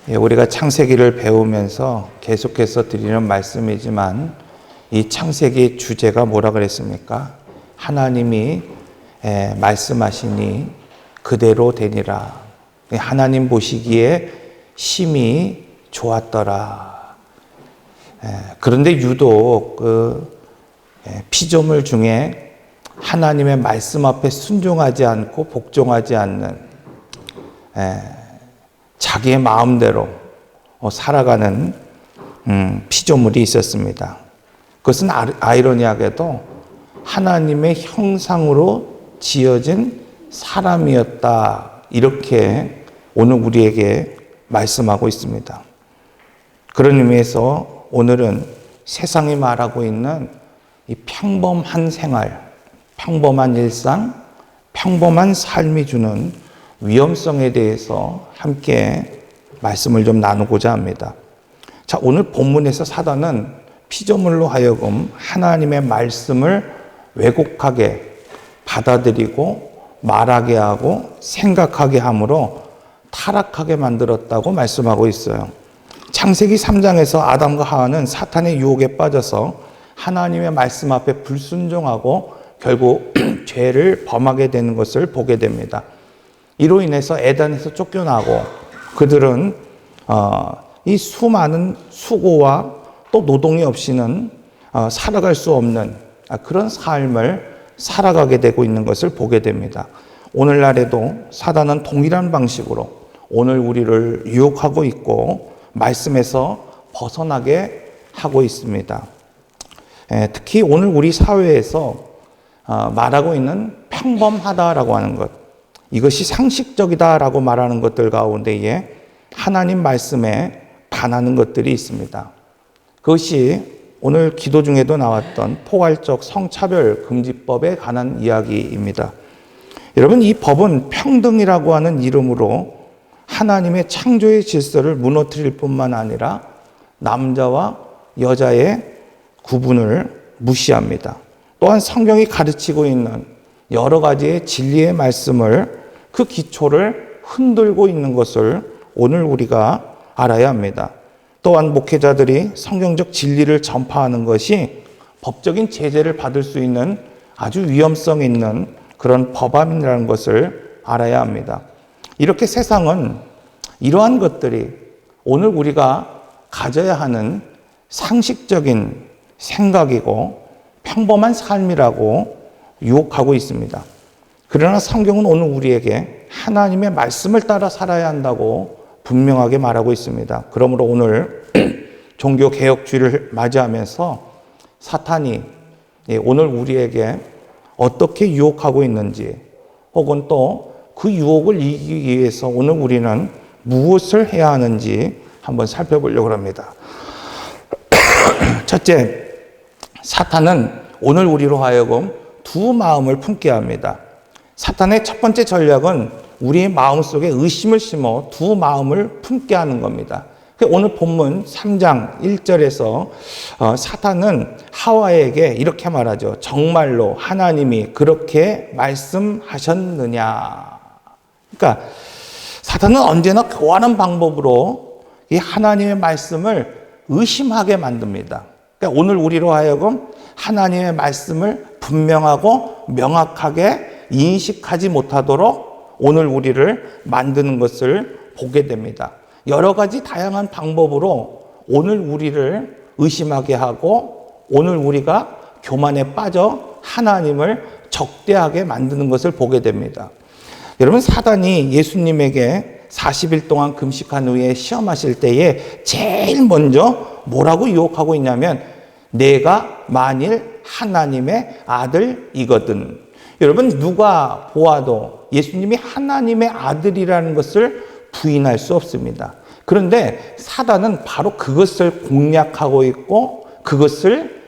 우리가 창세기를 배우면서 계속해서 드리는 말씀이지만 이 창세기 주제가 뭐라 그랬습니까? 하나님이 말씀하시니 그대로 되니라. 하나님 보시기에 심히 좋았더라. 그런데 유독 피조물 중에 하나님의 말씀 앞에 순종하지 않고 복종하지 않는 자기의 마음대로 살아가는 피조물이 있었습니다. 그것은 아이러니하게도 하나님의 형상으로 지어진 사람이었다. 이렇게 오늘 우리에게 말씀하고 있습니다. 그런 의미에서 오늘은 세상이 말하고 있는 이 평범한 생활, 평범한 일상, 평범한 삶이 주는 위험성에 대해서 함께 말씀을 좀 나누고자 합니다. 자, 오늘 본문에서 사단은 피조물로 하여금 하나님의 말씀을 왜곡하게 받아들이고 말하게 하고 생각하게 함으로 타락하게 만들었다고 말씀하고 있어요. 창세기 3장에서 아담과 하와는 사탄의 유혹에 빠져서 하나님의 말씀 앞에 불순종하고 결국 죄를 범하게 되는 것을 보게 됩니다. 이로 인해서 에덴에서 쫓겨나고 그들은 이 수많은 수고와 또 노동이 없이는 살아갈 수 없는 그런 삶을 살아가게 되고 있는 것을 보게 됩니다. 오늘날에도 사단은 동일한 방식으로 오늘 우리를 유혹하고 있고 말씀에서 벗어나게 하고 있습니다. 특히 오늘 우리 사회에서 말하고 있는 평범하다라고 하는 것, 이것이 상식적이다라고 말하는 것들 가운데에 하나님 말씀에 반하는 것들이 있습니다. 그것이 오늘 기도 중에도 나왔던 포괄적 성차별 금지법에 관한 이야기입니다. 여러분, 이 법은 평등이라고 하는 이름으로 하나님의 창조의 질서를 무너뜨릴 뿐만 아니라 남자와 여자의 구분을 무시합니다. 또한 성경이 가르치고 있는 여러 가지의 진리의 말씀을 그 기초를 흔들고 있는 것을 오늘 우리가 알아야 합니다. 또한 목회자들이 성경적 진리를 전파하는 것이 법적인 제재를 받을 수 있는 아주 위험성 있는 그런 법안이라는 것을 알아야 합니다. 이렇게 세상은 이러한 것들이 오늘 우리가 가져야 하는 상식적인 생각이고 평범한 삶이라고 유혹하고 있습니다. 그러나 성경은 오늘 우리에게 하나님의 말씀을 따라 살아야 한다고 분명하게 말하고 있습니다. 그러므로 오늘 종교개혁주의를 맞이하면서 사탄이 오늘 우리에게 어떻게 유혹하고 있는지 혹은 또 그 유혹을 이기기 위해서 오늘 우리는 무엇을 해야 하는지 한번 살펴보려고 합니다. 첫째, 사탄은 오늘 우리로 하여금 두 마음을 품게 합니다. 사탄의 첫 번째 전략은 우리의 마음속에 의심을 심어 두 마음을 품게 하는 겁니다. 오늘 본문 3장 1절에서 사탄은 하와에게 이렇게 말하죠. 정말로 하나님이 그렇게 말씀하셨느냐. 그러니까 사탄은 언제나 교활한 방법으로 이 하나님의 말씀을 의심하게 만듭니다. 그러니까 오늘 우리로 하여금 하나님의 말씀을 분명하고 명확하게 인식하지 못하도록 오늘 우리를 만드는 것을 보게 됩니다. 여러 가지 다양한 방법으로 오늘 우리를 의심하게 하고 오늘 우리가 교만에 빠져 하나님을 적대하게 만드는 것을 보게 됩니다. 여러분, 사단이 예수님에게 40일 동안 금식한 후에 시험하실 때에 제일 먼저 뭐라고 유혹하고 있냐면 내가 만일 하나님의 아들이거든. 여러분, 누가 보아도 예수님이 하나님의 아들이라는 것을 부인할 수 없습니다. 그런데 사단은 바로 그것을 공략하고 있고 그것을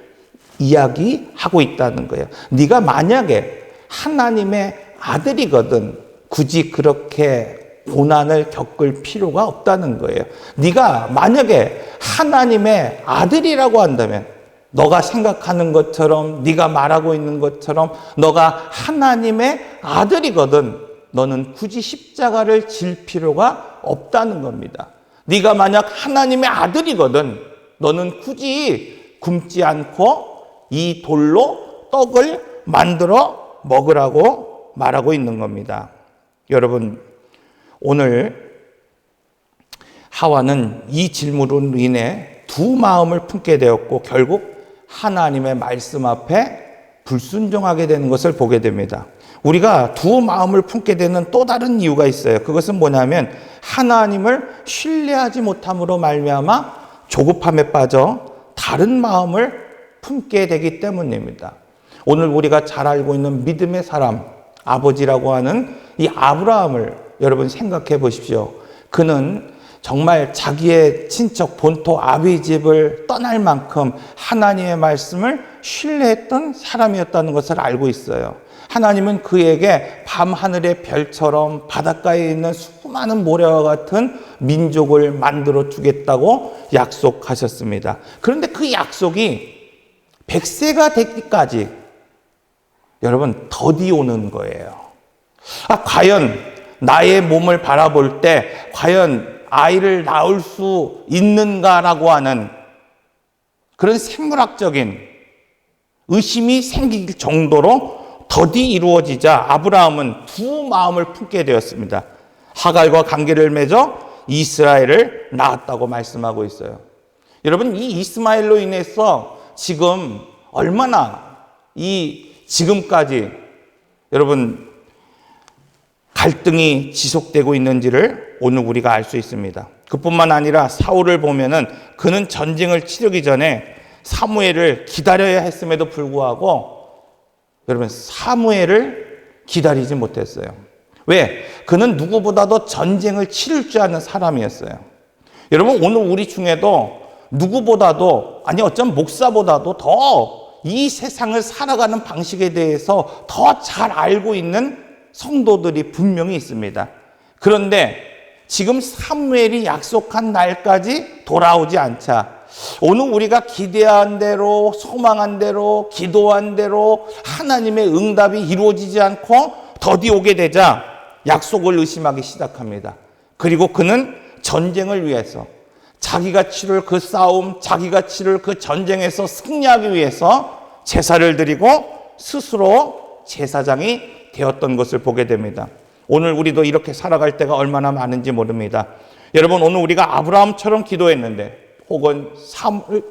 이야기하고 있다는 거예요. 네가 만약에 하나님의 아들이거든 굳이 그렇게 고난을 겪을 필요가 없다는 거예요. 네가 만약에 하나님의 아들이라고 한다면 너가 생각하는 것처럼 네가 말하고 있는 것처럼 너가 하나님의 아들이거든 너는 굳이 십자가를 질 필요가 없다는 겁니다. 네가 만약 하나님의 아들이거든 너는 굳이 굶지 않고 이 돌로 떡을 만들어 먹으라고 말하고 있는 겁니다. 여러분, 오늘 하와는 이 질문으로 인해 두 마음을 품게 되었고 결국 하나님의 말씀 앞에 불순종하게 되는 것을 보게 됩니다. 우리가 두 마음을 품게 되는 또 다른 이유가 있어요. 그것은 뭐냐면 하나님을 신뢰하지 못함으로 말미암아 조급함에 빠져 다른 마음을 품게 되기 때문입니다. 오늘 우리가 잘 알고 있는 믿음의 사람, 아버지라고 하는 이 아브라함을 여러분 생각해 보십시오. 그는 정말 자기의 친척 본토 아비 집을 떠날 만큼 하나님의 말씀을 신뢰했던 사람이었다는 것을 알고 있어요. 하나님은 그에게 밤하늘의 별처럼 바닷가에 있는 수많은 모래와 같은 민족을 만들어 주겠다고 약속하셨습니다. 그런데 그 약속이 100세가 되기까지 여러분 더디 오는 거예요. 과연 나의 몸을 바라볼 때 과연 아이를 낳을 수 있는가라고 하는 그런 생물학적인 의심이 생길 정도로 더디 이루어지자 아브라함은 두 마음을 품게 되었습니다. 하갈과 관계를 맺어 이스라엘을 낳았다고 말씀하고 있어요. 여러분, 이 이스마엘로 인해서 지금 얼마나 지금까지 여러분 갈등이 지속되고 있는지를 오늘 우리가 알 수 있습니다. 그뿐만 아니라 사울을 보면은 그는 전쟁을 치르기 전에 사무엘을 기다려야 했음에도 불구하고 여러분 사무엘을 기다리지 못했어요. 왜? 그는 누구보다도 전쟁을 치를 줄 아는 사람이었어요. 여러분 오늘 우리 중에도 누구보다도 어쩜 목사보다도 더 이 세상을 살아가는 방식에 대해서 더 잘 알고 있는 성도들이 분명히 있습니다. 그런데 지금 사무엘이 약속한 날까지 돌아오지 않자 오늘 우리가 기대한 대로 소망한 대로 기도한 대로 하나님의 응답이 이루어지지 않고 더디 오게 되자 약속을 의심하기 시작합니다. 그리고 그는 전쟁을 위해서 자기가 치를 그 싸움, 자기가 치를 그 전쟁에서 승리하기 위해서 제사를 드리고 스스로 제사장이 되었던 것을 보게 됩니다. 오늘 우리도 이렇게 살아갈 때가 얼마나 많은지 모릅니다. 여러분 오늘 우리가 아브라함처럼 기도했는데 혹은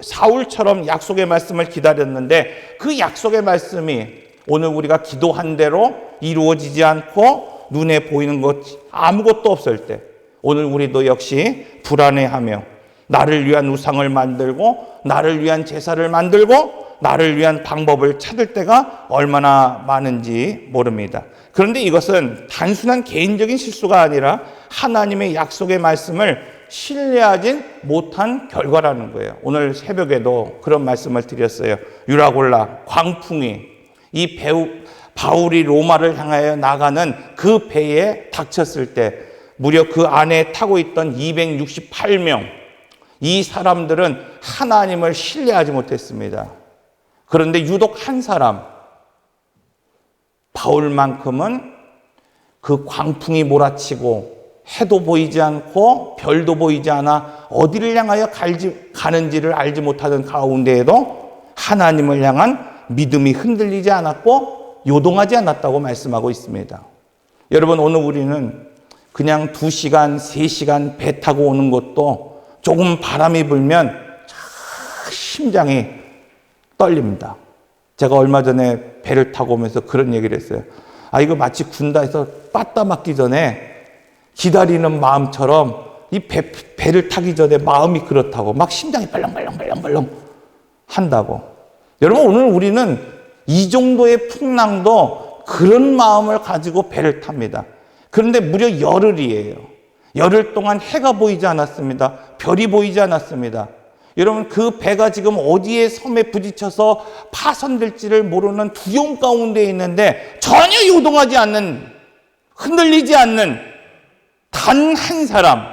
사울처럼 약속의 말씀을 기다렸는데 그 약속의 말씀이 오늘 우리가 기도한 대로 이루어지지 않고 눈에 보이는 것 아무것도 없을 때 오늘 우리도 역시 불안해하며 나를 위한 우상을 만들고 나를 위한 제사를 만들고 나를 위한 방법을 찾을 때가 얼마나 많은지 모릅니다. 그런데 이것은 단순한 개인적인 실수가 아니라 하나님의 약속의 말씀을 신뢰하지 못한 결과라는 거예요. 오늘 새벽에도 그런 말씀을 드렸어요. 유라골라 광풍이 이 바울이 로마를 향하여 나가는 그 배에 닥쳤을 때 무려 그 안에 타고 있던 268명 이 사람들은 하나님을 신뢰하지 못했습니다. 그런데 유독 한 사람 바울만큼은 그 광풍이 몰아치고 해도 보이지 않고 별도 보이지 않아 어디를 향하여 가는지를 알지 못하던 가운데에도 하나님을 향한 믿음이 흔들리지 않았고 요동하지 않았다고 말씀하고 있습니다. 여러분 오늘 우리는 그냥 2시간, 3시간 배 타고 오는 것도 조금 바람이 불면 심장이 떨립니다. 제가 얼마 전에 배를 타고 오면서 그런 얘기를 했어요. 이거 마치 군대에서 빠따 맞기 전에 기다리는 마음처럼 이 배를 타기 전에 마음이 그렇다고 막 심장이 벌렁벌렁 한다고. 여러분 오늘 우리는 이 정도의 풍랑도 그런 마음을 가지고 배를 탑니다. 그런데 무려 열흘이에요. 열흘 동안 해가 보이지 않았습니다. 별이 보이지 않았습니다. 여러분 그 배가 지금 어디에 섬에 부딪혀서 파손될지를 모르는 두려움 가운데 있는데 전혀 요동하지 않는 흔들리지 않는 단 한 사람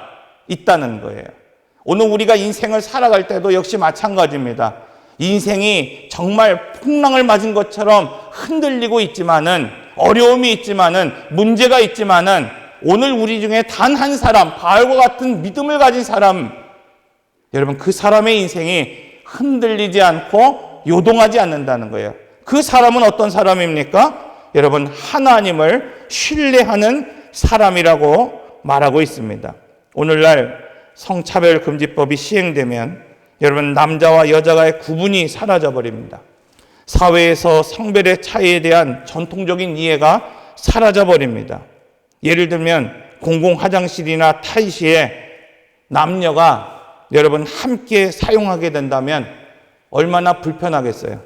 있다는 거예요. 오늘 우리가 인생을 살아갈 때도 역시 마찬가지입니다. 인생이 정말 풍랑을 맞은 것처럼 흔들리고 있지만은 어려움이 있지만은 문제가 있지만은 오늘 우리 중에 단 한 사람, 바알과 같은 믿음을 가진 사람, 여러분 그 사람의 인생이 흔들리지 않고 요동하지 않는다는 거예요. 그 사람은 어떤 사람입니까? 여러분 하나님을 신뢰하는 사람이라고 말하고 있습니다. 오늘날 성차별금지법이 시행되면 여러분 남자와 여자가의 구분이 사라져 버립니다. 사회에서 성별의 차이에 대한 전통적인 이해가 사라져 버립니다. 예를 들면 공공 화장실이나 탈의실에 남녀가 여러분 함께 사용하게 된다면 얼마나 불편하겠어요.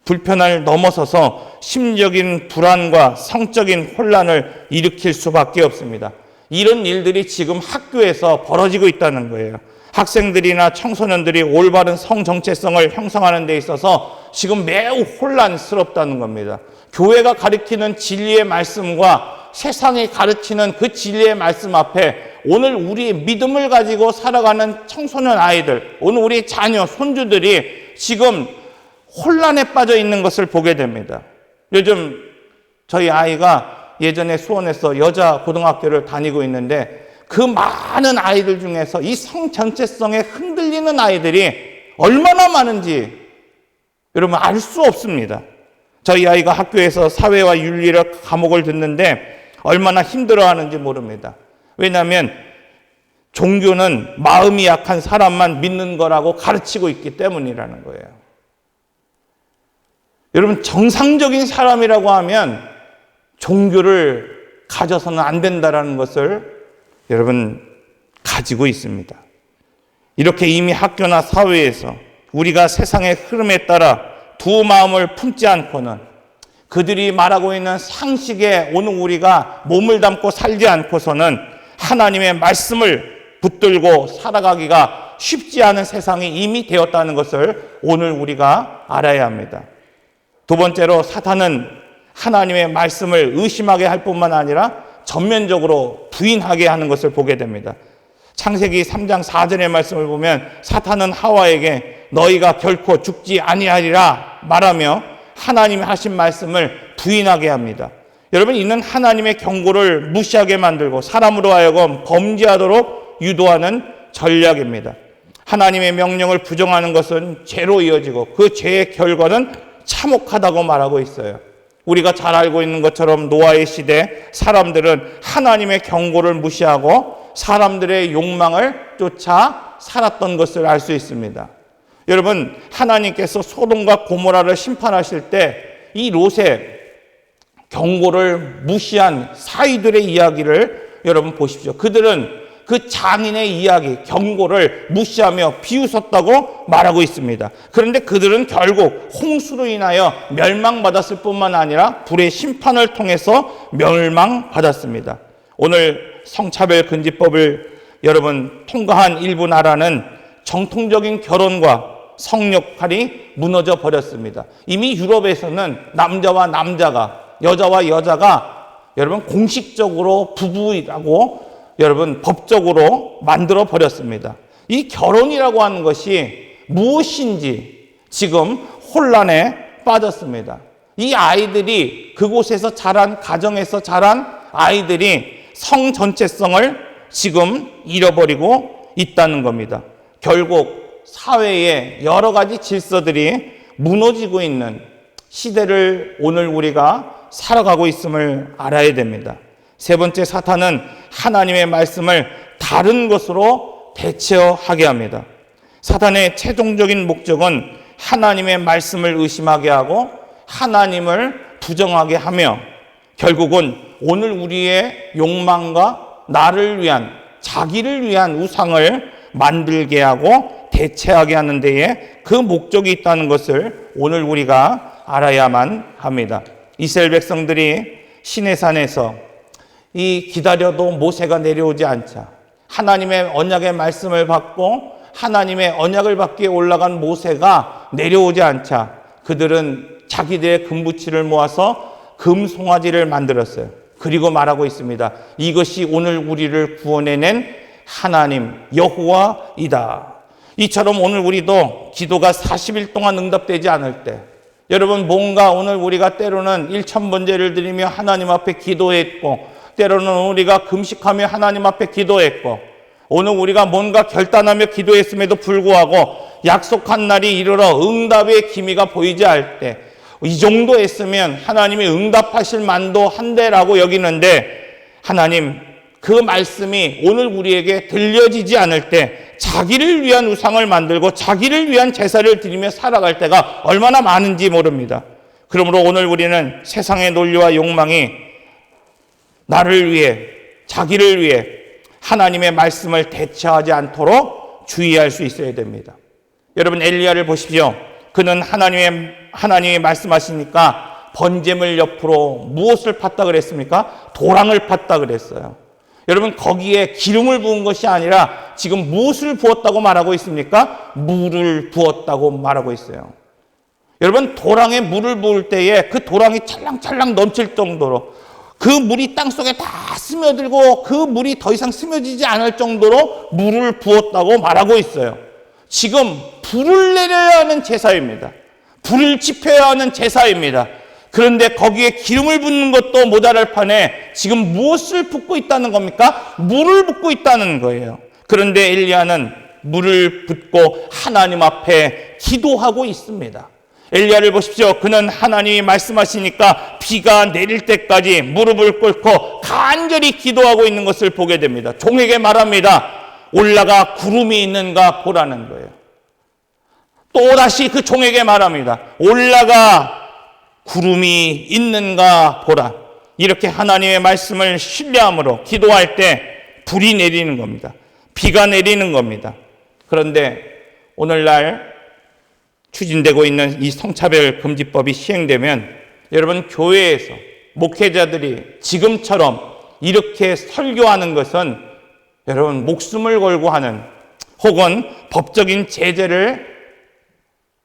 불편을 넘어서서 심적인 불안과 성적인 혼란을 일으킬 수밖에 없습니다. 이런 일들이 지금 학교에서 벌어지고 있다는 거예요. 학생들이나 청소년들이 올바른 성 정체성을 형성하는 데 있어서 지금 매우 혼란스럽다는 겁니다. 교회가 가르치는 진리의 말씀과 세상이 가르치는 그 진리의 말씀 앞에 오늘 우리의 믿음을 가지고 살아가는 청소년 아이들, 오늘 우리 자녀, 손주들이 지금 혼란에 빠져 있는 것을 보게 됩니다. 요즘 저희 아이가 예전에 수원에서 여자 고등학교를 다니고 있는데 그 많은 아이들 중에서 이 성 전체성에 흔들리는 아이들이 얼마나 많은지 여러분 알 수 없습니다. 저희 아이가 학교에서 사회와 윤리를 과목을 듣는데 얼마나 힘들어하는지 모릅니다. 왜냐하면 종교는 마음이 약한 사람만 믿는 거라고 가르치고 있기 때문이라는 거예요. 여러분 정상적인 사람이라고 하면 종교를 가져서는 안 된다라는 것을 여러분 가지고 있습니다. 이렇게 이미 학교나 사회에서 우리가 세상의 흐름에 따라 두 마음을 품지 않고는 그들이 말하고 있는 상식에 오늘 우리가 몸을 담고 살지 않고서는 하나님의 말씀을 붙들고 살아가기가 쉽지 않은 세상이 이미 되었다는 것을 오늘 우리가 알아야 합니다. 두 번째로 사탄은 하나님의 말씀을 의심하게 할 뿐만 아니라 전면적으로 부인하게 하는 것을 보게 됩니다. 창세기 3장 4절의 말씀을 보면 사탄은 하와에게 너희가 결코 죽지 아니하리라 말하며 하나님이 하신 말씀을 부인하게 합니다. 여러분 이는 하나님의 경고를 무시하게 만들고 사람으로 하여금 범죄하도록 유도하는 전략입니다. 하나님의 명령을 부정하는 것은 죄로 이어지고 그 죄의 결과는 참혹하다고 말하고 있어요. 우리가 잘 알고 있는 것처럼 노아의 시대 사람들은 하나님의 경고를 무시하고 사람들의 욕망을 쫓아 살았던 것을 알 수 있습니다. 여러분 하나님께서 소돔과 고모라를 심판하실 때 이 롯의 경고를 무시한 사이들의 이야기를 여러분 보십시오. 그들은 그 장인의 이야기, 경고를 무시하며 비웃었다고 말하고 있습니다. 그런데 그들은 결국 홍수로 인하여 멸망받았을 뿐만 아니라 불의 심판을 통해서 멸망받았습니다. 오늘 성차별금지법을 여러분 통과한 일부 나라는 정통적인 결혼과 성역할이 무너져 버렸습니다. 이미 유럽에서는 남자와 남자가, 여자와 여자가 여러분 공식적으로 부부라고 여러분 법적으로 만들어 버렸습니다. 이 결혼이라고 하는 것이 무엇인지 지금 혼란에 빠졌습니다. 이 아이들이 그곳에서 자란, 가정에서 자란 아이들이 성 전체성을 지금 잃어버리고 있다는 겁니다. 결국 사회의 여러 가지 질서들이 무너지고 있는 시대를 오늘 우리가 살아가고 있음을 알아야 됩니다. 세 번째, 사탄은 하나님의 말씀을 다른 것으로 대체하게 합니다. 사탄의 최종적인 목적은 하나님의 말씀을 의심하게 하고 하나님을 부정하게 하며 결국은 오늘 우리의 욕망과 나를 위한, 자기를 위한 우상을 만들게 하고 대체하게 하는 데에 그 목적이 있다는 것을 오늘 우리가 알아야만 합니다. 이스라엘 백성들이 시내산에서 이 기다려도 모세가 내려오지 않자 하나님의 언약의 말씀을 받고 하나님의 언약을 받기에 올라간 모세가 내려오지 않자 그들은 자기들의 금부치를 모아서 금송아지를 만들었어요. 그리고 말하고 있습니다. 이것이 오늘 우리를 구원해낸 하나님 여호와이다. 이처럼 오늘 우리도 기도가 40일 동안 응답되지 않을 때 여러분 뭔가 오늘 우리가 때로는 1000번제를 드리며 하나님 앞에 기도했고 때로는 우리가 금식하며 하나님 앞에 기도했고, 오늘 우리가 뭔가 결단하며 기도했음에도 불구하고 약속한 날이 이르러 응답의 기미가 보이지 않을 때, 이 정도 했으면 하나님이 응답하실 만도 한데라고 여기는데, 하나님 그 말씀이 오늘 우리에게 들려지지 않을 때 자기를 위한 우상을 만들고 자기를 위한 제사를 드리며 살아갈 때가 얼마나 많은지 모릅니다. 그러므로 오늘 우리는 세상의 논리와 욕망이 나를 위해, 자기를 위해 하나님의 말씀을 대체하지 않도록 주의할 수 있어야 됩니다. 여러분, 엘리야를 보십시오. 그는 하나님이 말씀하시니까 번제물 옆으로 무엇을 팠다 그랬습니까? 도랑을 팠다 그랬어요. 여러분, 거기에 기름을 부은 것이 아니라 지금 무엇을 부었다고 말하고 있습니까? 물을 부었다고 말하고 있어요. 여러분, 도랑에 물을 부을 때에 그 도랑이 찰랑찰랑 넘칠 정도로, 그 물이 땅속에 다 스며들고 그 물이 더 이상 스며지지 않을 정도로 물을 부었다고 말하고 있어요. 지금 불을 내려야 하는 제사입니다. 불을 지펴야 하는 제사입니다. 그런데 거기에 기름을 붓는 것도 모자랄 판에 지금 무엇을 붓고 있다는 겁니까? 물을 붓고 있다는 거예요. 그런데 엘리야는 물을 붓고 하나님 앞에 기도하고 있습니다. 엘리야를 보십시오. 그는 하나님이 말씀하시니까 비가 내릴 때까지 무릎을 꿇고 간절히 기도하고 있는 것을 보게 됩니다. 종에게 말합니다. 올라가 구름이 있는가 보라는 거예요. 또다시 그 종에게 말합니다. 올라가 구름이 있는가 보라. 이렇게 하나님의 말씀을 신뢰함으로 기도할 때 불이 내리는 겁니다. 비가 내리는 겁니다. 그런데 오늘날 추진되고 있는 이 성차별 금지법이 시행되면 여러분, 교회에서 목회자들이 지금처럼 이렇게 설교하는 것은 여러분 목숨을 걸고 하는, 혹은 법적인 제재를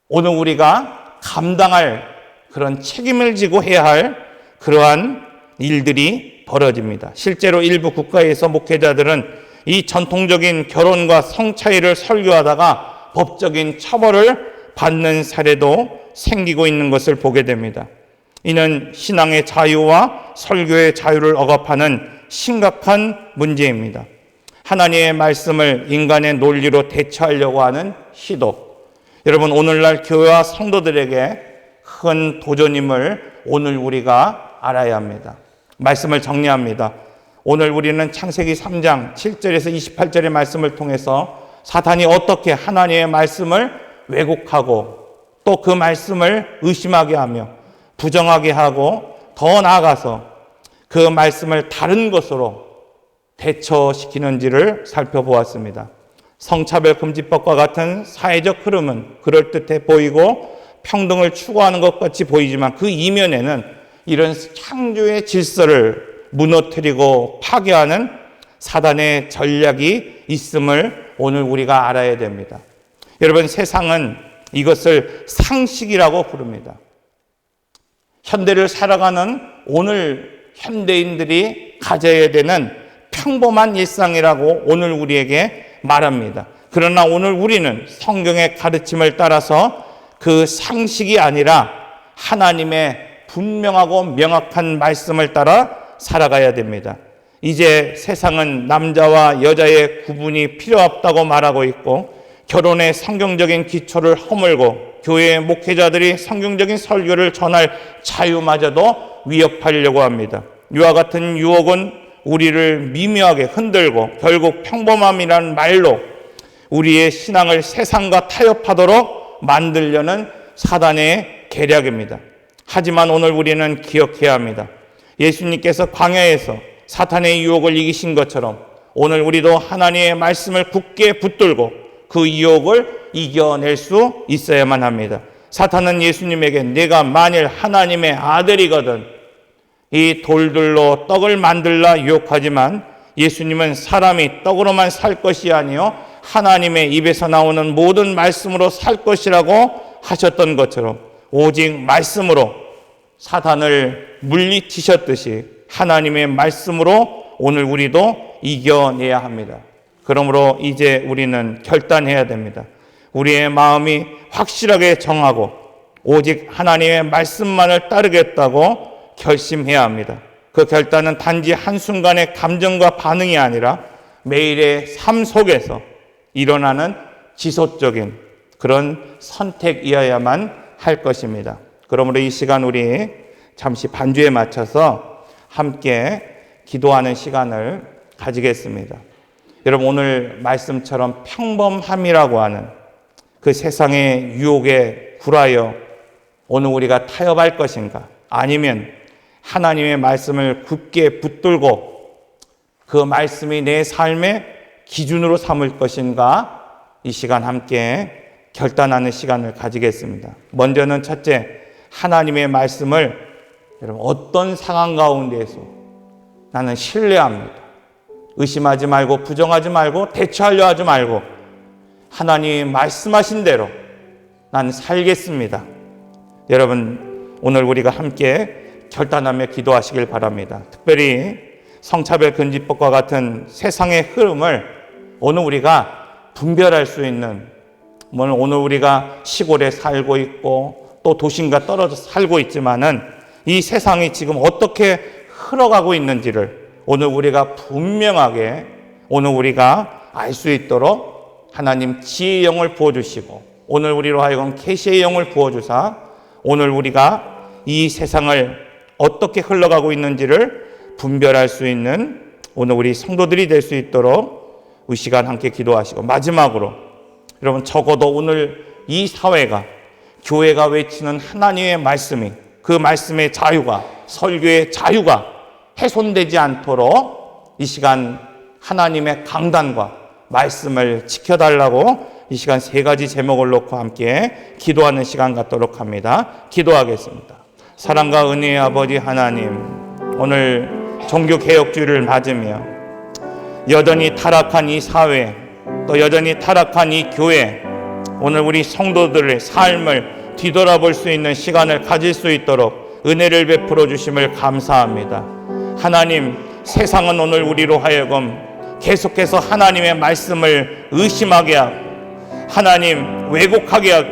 오늘 우리가 감당할 그런 책임을 지고 해야 할 그러한 일들이 벌어집니다. 실제로 일부 국가에서 목회자들은 이 전통적인 결혼과 성 차이를 설교하다가 법적인 처벌을 받는 사례도 생기고 있는 것을 보게 됩니다. 이는 신앙의 자유와 설교의 자유를 억압하는 심각한 문제입니다. 하나님의 말씀을 인간의 논리로 대처하려고 하는 시도. 여러분, 오늘날 교회와 성도들에게 큰 도전임을 오늘 우리가 알아야 합니다. 말씀을 정리합니다. 오늘 우리는 창세기 3장 7절에서 28절의 말씀을 통해서 사탄이 어떻게 하나님의 말씀을 왜곡하고 또 그 말씀을 의심하게 하며 부정하게 하고 더 나아가서 그 말씀을 다른 것으로 대처시키는지를 살펴보았습니다. 성차별 금지법과 같은 사회적 흐름은 그럴듯해 보이고 평등을 추구하는 것 같이 보이지만 그 이면에는 이런 창조의 질서를 무너뜨리고 파괴하는 사단의 전략이 있음을 오늘 우리가 알아야 됩니다. 여러분, 세상은 이것을 상식이라고 부릅니다. 현대를 살아가는 오늘 현대인들이 가져야 되는 평범한 일상이라고 오늘 우리에게 말합니다. 그러나 오늘 우리는 성경의 가르침을 따라서 그 상식이 아니라 하나님의 분명하고 명확한 말씀을 따라 살아가야 됩니다. 이제 세상은 남자와 여자의 구분이 필요 없다고 말하고 있고, 결혼의 성경적인 기초를 허물고 교회의 목회자들이 성경적인 설교를 전할 자유마저도 위협하려고 합니다. 이와 같은 유혹은 우리를 미묘하게 흔들고 결국 평범함이라는 말로 우리의 신앙을 세상과 타협하도록 만들려는 사단의 계략입니다. 하지만 오늘 우리는 기억해야 합니다. 예수님께서 광야에서 사탄의 유혹을 이기신 것처럼 오늘 우리도 하나님의 말씀을 굳게 붙들고 그 유혹을 이겨낼 수 있어야만 합니다. 사탄은 예수님에게 내가 만일 하나님의 아들이거든 이 돌들로 떡을 만들라 유혹하지만 예수님은 사람이 떡으로만 살 것이 아니요 하나님의 입에서 나오는 모든 말씀으로 살 것이라고 하셨던 것처럼 오직 말씀으로 사탄을 물리치셨듯이 하나님의 말씀으로 오늘 우리도 이겨내야 합니다. 그러므로 이제 우리는 결단해야 됩니다. 우리의 마음이 확실하게 정하고 오직 하나님의 말씀만을 따르겠다고 결심해야 합니다. 그 결단은 단지 한순간의 감정과 반응이 아니라 매일의 삶 속에서 일어나는 지속적인 그런 선택이어야만 할 것입니다. 그러므로 이 시간 우리 잠시 반주에 맞춰서 함께 기도하는 시간을 가지겠습니다. 여러분, 오늘 말씀처럼 평범함이라고 하는 그 세상의 유혹에 굴하여 오늘 우리가 타협할 것인가? 아니면 하나님의 말씀을 굳게 붙들고 그 말씀이 내 삶의 기준으로 삼을 것인가? 이 시간 함께 결단하는 시간을 가지겠습니다. 먼저는 첫째, 하나님의 말씀을 여러분 어떤 상황 가운데에서 나는 신뢰합니다. 의심하지 말고 부정하지 말고 대처하려 하지 말고 하나님이 말씀하신 대로 나는 살겠습니다. 여러분, 오늘 우리가 함께 결단하며 기도하시길 바랍니다. 특별히 성차별 금지법과 같은 세상의 흐름을 오늘 우리가 분별할 수 있는, 오늘 우리가 시골에 살고 있고 또 도심과 떨어져 살고 있지만은 이 세상이 지금 어떻게 흘러가고 있는지를 오늘 우리가 분명하게 오늘 우리가 알 수 있도록 하나님 지혜의 영을 부어주시고 오늘 우리로 하여금 계시의 영을 부어주사 오늘 우리가 이 세상을 어떻게 흘러가고 있는지를 분별할 수 있는 오늘 우리 성도들이 될 수 있도록 이 시간 함께 기도하시고, 마지막으로 여러분, 적어도 오늘 이 사회가, 교회가 외치는 하나님의 말씀이, 그 말씀의 자유가, 설교의 자유가 훼손되지 않도록 이 시간 하나님의 강단과 말씀을 지켜달라고 이 시간 세 가지 제목을 놓고 함께 기도하는 시간 갖도록 합니다. 기도하겠습니다. 사랑과 은혜의 아버지 하나님, 오늘 종교개혁주의를 맞으며 여전히 타락한 이 사회, 또 여전히 타락한 이 교회, 오늘 우리 성도들의 삶을 뒤돌아볼 수 있는 시간을 가질 수 있도록 은혜를 베풀어 주심을 감사합니다. 하나님, 세상은 오늘 우리로 하여금 계속해서 하나님의 말씀을 의심하게 하고 하나님 왜곡하게 하고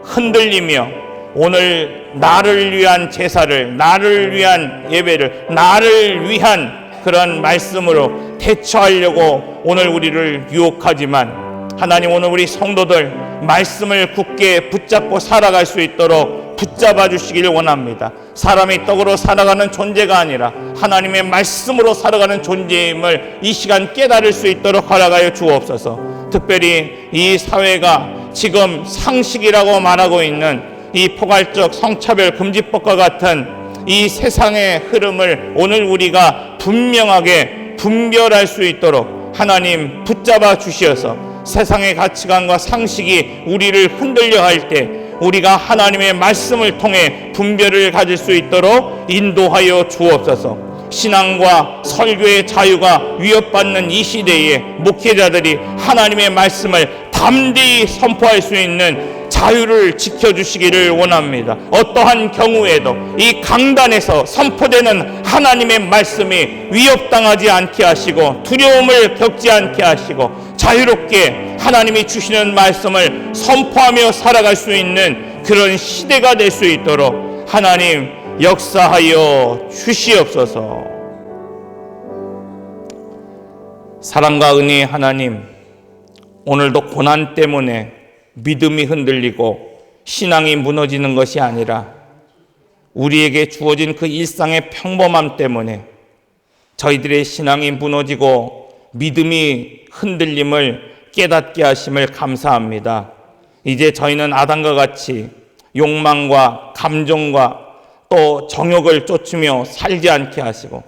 흔들리며 오늘 나를 위한 제사를, 나를 위한 예배를, 나를 위한 그런 말씀으로 대처하려고 오늘 우리를 유혹하지만 하나님, 오늘 우리 성도들 말씀을 굳게 붙잡고 살아갈 수 있도록 붙잡아 주시기를 원합니다. 사람의 떡으로 살아가는 존재가 아니라 하나님의 말씀으로 살아가는 존재임을 이 시간 깨달을 수 있도록 허락하여 주옵소서. 특별히 이 사회가 지금 상식이라고 말하고 있는 이 포괄적 성차별 금지법과 같은 이 세상의 흐름을 오늘 우리가 분명하게 분별할 수 있도록 하나님 붙잡아 주시어서 세상의 가치관과 상식이 우리를 흔들려 할 때 우리가 하나님의 말씀을 통해 분별을 가질 수 있도록 인도하여 주옵소서. 신앙과 설교의 자유가 위협받는 이 시대에 목회자들이 하나님의 말씀을 담대히 선포할 수 있는 자유를 지켜주시기를 원합니다. 어떠한 경우에도 이 강단에서 선포되는 하나님의 말씀이 위협당하지 않게 하시고 두려움을 겪지 않게 하시고 자유롭게 하나님이 주시는 말씀을 선포하며 살아갈 수 있는 그런 시대가 될 수 있도록 하나님 역사하여 주시옵소서. 사랑과 은혜의 하나님, 오늘도 고난 때문에 믿음이 흔들리고 신앙이 무너지는 것이 아니라 우리에게 주어진 그 일상의 평범함 때문에 저희들의 신앙이 무너지고 믿음이 흔들림을 깨닫게 하심을 감사합니다. 이제 저희는 아담과 같이 욕망과 감정과 또 정욕을 쫓으며 살지 않게 하시고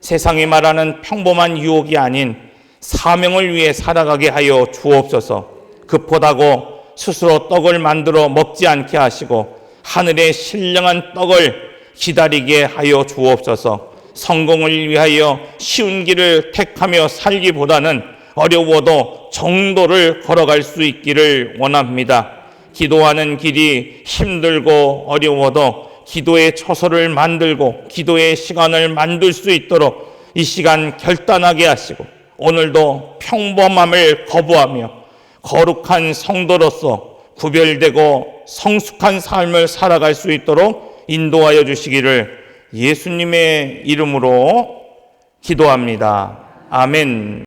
세상이 말하는 평범한 유혹이 아닌 사명을 위해 살아가게 하여 주옵소서. 급하다고 스스로 떡을 만들어 먹지 않게 하시고 하늘의 신령한 떡을 기다리게 하여 주옵소서. 성공을 위하여 쉬운 길을 택하며 살기보다는 어려워도 정도를 걸어갈 수 있기를 원합니다. 기도하는 길이 힘들고 어려워도 기도의 처소를 만들고 기도의 시간을 만들 수 있도록 이 시간 결단하게 하시고 오늘도 평범함을 거부하며 거룩한 성도로서 구별되고 성숙한 삶을 살아갈 수 있도록 인도하여 주시기를 예수님의 이름으로 기도합니다. 아멘.